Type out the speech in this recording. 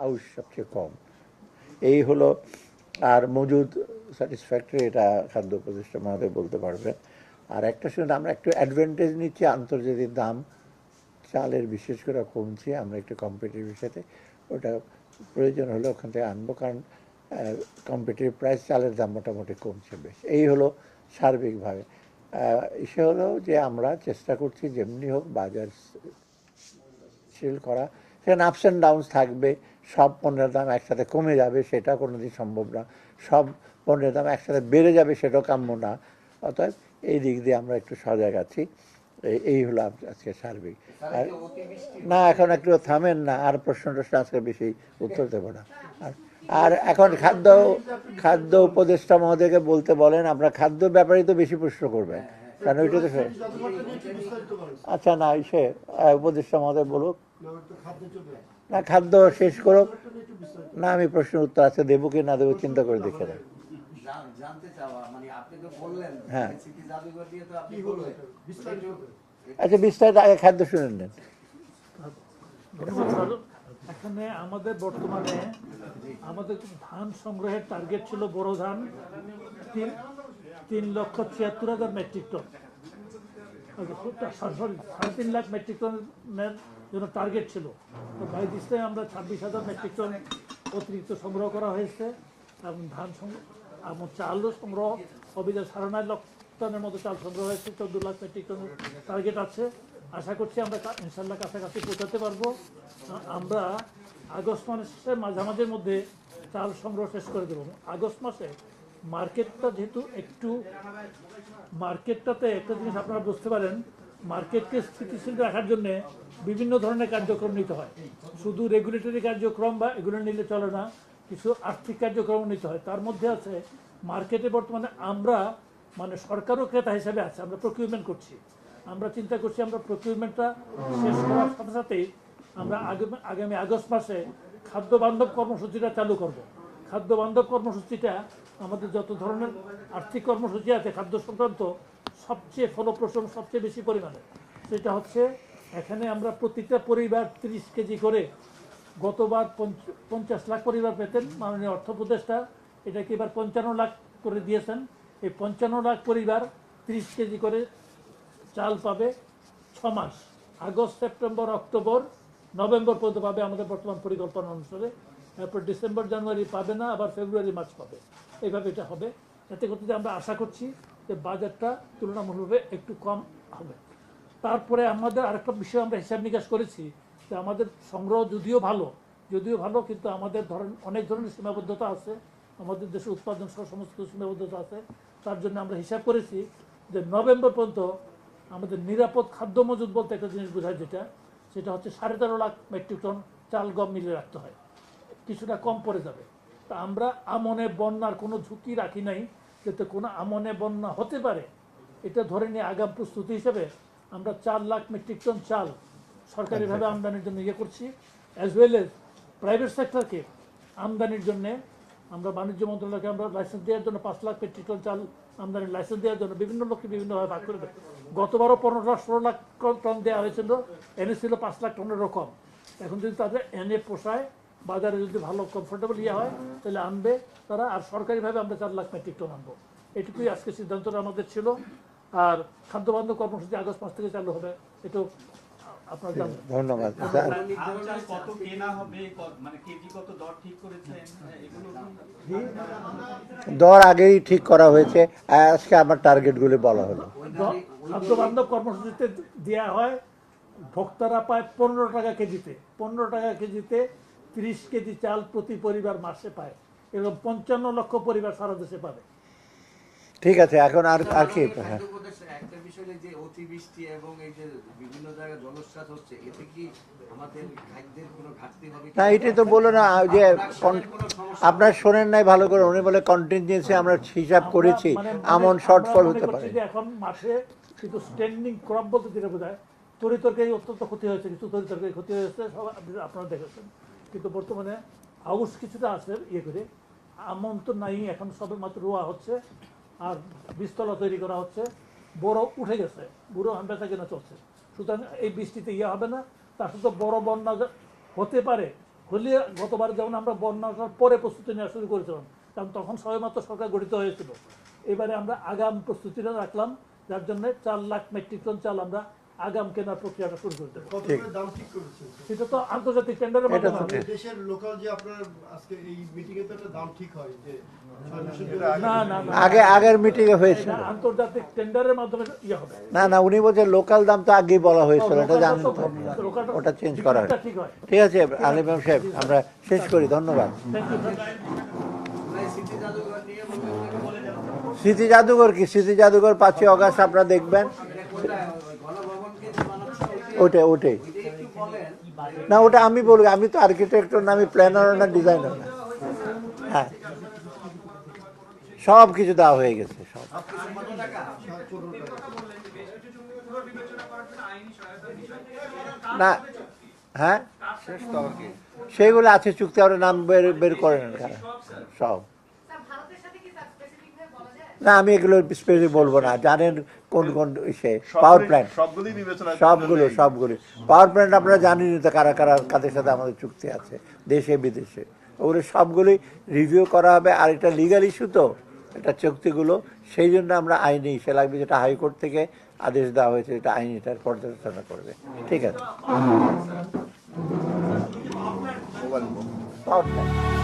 আউশ সবচেয়ে কম। এই হলো। আর মজুদ স্যাটিসফ্যাক্টরি, এটা খাদ্য উপদেষ্টা মহোদয় বলতে পারবে। আর একটা শুনে আমরা একটু অ্যাডভান্টেজ নিচ্ছি, আন্তর্জাতিক দাম চালের বিশেষ করে কমছে, আমরা একটু কম্পিটিটিভ সাথে ওটা প্রয়োজন হলে ওখান থেকে আনবো, কারণ কম্পিটিটিভ প্রাইস চালের দাম মোটামুটি কমছে বেশ। এই হলো সার্বিকভাবে। ইসে হলো যে আমরা চেষ্টা করছি যেমনি হোক বাজার সেল করা, সেখানে আপস অ্যান্ড ডাউনস থাকবে। সব পণ্যের দাম একসাথে কমে যাবে সেটা কোনোদিন সম্ভব না, সব পণ্যের দাম একসাথে বেড়ে যাবে সেটাও কাম্য না। অতএব এই দিক দিয়ে আমরা একটু সজাগ আছি। এই হলো আজকে সার্বিক। আর না, এখন একটু থামেন না, আর প্রশ্ন আজকে বেশি উত্তর দেবো না। আর এখন খাদ্য উপদেষ্টা মহোদয়কে বলতে বলেন, আপনার খাদ্য ব্যাপারেই তো বেশি প্রশ্ন করবেন, কারণ ওইটা তো। আচ্ছা, না সে উপদেষ্টা মহোদয় বলুক না, খাদ্য শেষ করুক না, আমি প্রশ্নের উত্তর আছে দেবো কি না দেবো চিন্তা করে দেখে নেন। হ্যাঁ, আচ্ছা, বিস্তারিত আগে খাদ্য শুনে নেন। এখানে আমাদের বর্তমানে আমাদের ধান সংগ্রহের টার্গেট ছিল বড় ধান 3,76,000 metric ton, sorry 3.5 lakh metric টনের জন্য টার্গেট ছিল। তো বাই দিস টাইম আমরা 26,000 মেট্রিক টন অতিরিক্ত সংগ্রহ করা হয়েছে, এবং ধান এবং চালও সংগ্রহ অভিযান 9.5 লাখ টনের মতো চাল সংগ্রহ হয়েছে। 14 লাখ মেট্রিক টনের টার্গেট আছে। আশা করছি আমরা ইনশাল্লাহ কাছাকাছি পৌঁছাতে পারবো। আমরা আগস্ট মাসের মাঝামাঝির মধ্যে চাল সংগ্রহ শেষ করে দেবো। আগস্ট মাসে মার্কেটটা যেহেতু মার্কেটটাতে একটা জিনিস আপনারা বুঝতে পারেন, মার্কেটকে স্থিতিশীল রাখার জন্য বিভিন্ন ধরনের কার্যক্রম নিতে হয়। শুধু রেগুলেটরি কার্যক্রম বা এগুলো নিলে চলে না, কিছু আর্থিক কার্যক্রম নিতে হয়। তার মধ্যে আছে মার্কেটে বর্তমানে আমরা সরকারও ক্রেতা হিসেবে আছে, আমরা প্রকিউরমেন্ট করছি। আমরা চিন্তা করছি আমরা প্রকিউরমেন্টটা শেষ করার সাথে সাথেই আমরা আগামী আগস্ট মাসে খাদ্য বান্ধব কর্মসূচিটা চালু করব। খাদ্য বান্ধব কর্মসূচিটা আমাদের যত ধরনের আর্থিক কর্মসূচি আছে খাদ্য সংক্রান্ত সবচেয়ে ফলপ্রসূ, সবচেয়ে বেশি পরিমাণে সেটা হচ্ছে এখানে আমরা প্রতিটা পরিবার 30 কেজি করে, গতবার 50 লাখ পরিবার পেতেন, মাননীয় অর্থ উপদেষ্টা এটাকে এবার 55 লাখ করে দিয়েছেন। এই 55 লাখ পরিবার 30 কেজি করে চাল পাবে 6 মাস, আগস্ট, সেপ্টেম্বর, অক্টোবর, নভেম্বর পর্যন্ত পাবে আমাদের বর্তমান পরিকল্পনা অনুসারে। এরপর ডিসেম্বর, জানুয়ারি পাবে না, আবার ফেব্রুয়ারি, মার্চ পাবে। এইভাবে এটা হবে। এতে করতে আমরা আশা করছি যে বাজারটা তুলনামূলকভাবে একটু কম হবে। তারপরে আমাদের আরেকটা বিষয় আমরা হিসাব নিকাশ করেছি যে আমাদের সংগ্রহ যদিও ভালো, কিন্তু আমাদের অনেক ধরনের সীমাবদ্ধতা আছে। আমাদের দেশে উৎপাদন সহ সমস্ত সীমাবদ্ধতা আছে। তার জন্য আমরা হিসাব করেছি যে নভেম্বর পর্যন্ত আমাদের নিরাপদ খাদ্য মজুদ বলতে একটা জিনিস বোঝায়, সেটা হচ্ছে 13.5 লাখ মেট্রিক টন চাল গম মিলে রাখতে হয়, কিছুটা কম পড়ে যাবে। তা আমরা আমনে বন্যার কোনো ঝুঁকি রাখি নাই, যাতে কোনো আমনে বন্যা হতে পারে এটা ধরে নিয়ে আগাম প্রস্তুতি হিসেবে আমরা 4 লাখ মেট্রিক টন চাল সরকারিভাবে আমদানির জন্য করছি, অ্যাজ ওয়েল এজ প্রাইভেট সেক্টরকে আমদানির জন্যে আমরা বাণিজ্য মন্ত্রণালয়কে আমরা লাইসেন্স দেওয়ার জন্য 5 লাখ মেট্রিক টন চাল আমদানির লাইসেন্স দেওয়ার জন্য বিভিন্ন লোককে বিভিন্নভাবে ভাগ করে দেয়। গতবারও 15-16 লাখ টন দেওয়া হয়েছিল, এনেছিল 5 লাখ টনের রকম। এখন যদি তাদের এনে পোষায়, বাজারে যদি ভালো কমফোর্টেবল হয় তাহলে আনবে তারা। আর সরকারিভাবে আমরা 4 লাখ মেট্রিক টন আনবো, এটুকুই আজকে সিদ্ধান্তটা আমাদের ছিল। আর খাদ্যবান্ধব কর্মসূচি আগস্ট মাস থেকে চালু হবে, এটাও আপনারা জানেন। ধন্যবাদ। দর আগেই ঠিক করা হয়েছে, আজকে আমার টার্গেটগুলি বলা হলো। খাদ্যবান্ধব কর্মসূচিতে দেওয়া হয়, ভোক্তারা পায় 15 টাকা কেজিতে, 15 টাকা কেজিতে 30 কেজি চাল প্রতি পরিবার মাসে পায়। এরকম 55 লক্ষ পরিবার সারা দেশে পাবে। ঠিক আছে, এখন আর কি একটা বিষয় যে অতিবৃষ্টি এবং এই যে বিভিন্ন জায়গায় জলস্রোত হচ্ছে, এতে কি আমাদের খাদ্যের কোনো ঘাটতি হবে? না, এটাই তো বলো না যে আপনার শোনেন নাই ভালো করে, উনি বলে কন্টিনজেন্সি আমরা হিসাব করেছি, এমন শর্টফল হতে পারে। এখন মাঠে কিন্তু স্ট্যান্ডিং ক্রপ বলতে যেটা বোঝায়, তরিতরকারি অত্যন্ত ক্ষতি হয়েছে, কিছু তরিতরকারি ক্ষতি হয়েছে, সব আপনারা দেখেছেন। কিন্তু বর্তমানে আউশ কিছুটা আছে করে, আমন তো নাই, এখন সবে মাত্র রোয়া হচ্ছে আর বীজতলা তৈরি করা হচ্ছে, বড় উঠে গেছে, বুড়ো বেচা কেনা চলছে। সুতরাং এই বৃষ্টিতে হবে না, তার সাথে বড় বন্যা হতে পারে হলে গতবার যেমন আমরা বন্যার পরে প্রস্তুতি নেওয়া শুরু করেছিলাম, কারণ তখন সবেমাত্র সরকার গঠিত হয়েছিল। এবারে আমরা আগাম প্রস্তুতিটা রাখলাম, যার জন্য 4 লাখ মেট্রিক টন চাল আমরা আগাম কেনার প্রক্রিয়াটা শুরু করে দেবো। দাম ঠিক করেছেন সেটা তো আন্তর্জাতিক টেন্ডারের মাধ্যমে হবে। দেশের লোকাল যে আপনার আজকে এই মিটিং এ তো একটা দাম ঠিক হয় যে না না না, আগের মিটিং এ হয়েছিল। এটা আন্তর্জাতিক টেন্ডারের মাধ্যমে ইয়ে হবে। না উনি বলছেন লোকাল দাম তো আগেই বলা হয়েছিল, এটা জানেন তো, লোকালটা- ওটা চেঞ্জ করা হয়। ঠিক হয়। ঠিক আছে আলিম সাহেব, আমরা শেষ করি, ধন্যবাদ। Thank you. ভাই, স্মৃতি জাদুঘর নিয়ে বলে যাও। স্মৃতি জাদুঘর কি? স্মৃতি জাদুঘর 5 অগাস্ট আপনারা দেখবেন, এটা কোথায়? ওই গণভবনকে যে বানাচ্ছে ওটাই ওইটা একটু বলেন। না ওটা আমি বলবো, আমি তো আর্কিটেক্টর না, আমি প্ল্যানার না, ডিজাইনার না। হ্যাঁ, সব কিছু দেওয়া হয়ে গেছে, সব। সবকিছু কত টাকা? না, হ্যাঁ, সেগুলো আছে, চুক্তি আমরা নাম বের করে নেন সব। না আমি এগুলো স্পেসিফিক বলবো না, জানেন কোন কোন সে পাওয়ার প্ল্যান্ট, সবগুলো পাওয়ার প্ল্যান্ট আপনারা জানেনই তো, কাদের সাথে আমাদের চুক্তি আছে দেশে বিদেশে, ওগুলো সবগুলোই রিভিউ করা হবে। আর এটা লিগাল ইস্যু তো, এটা চুক্তিগুলো, সেই জন্য আমরা আইনি ইস্যু লাগবে, যেটা হাইকোর্ট থেকে আদেশ দেওয়া হয়েছে, এটা আইন এটার পর্যালোচনা করবে। ঠিক আছে, পাওয়ার প্ল্যান্ট।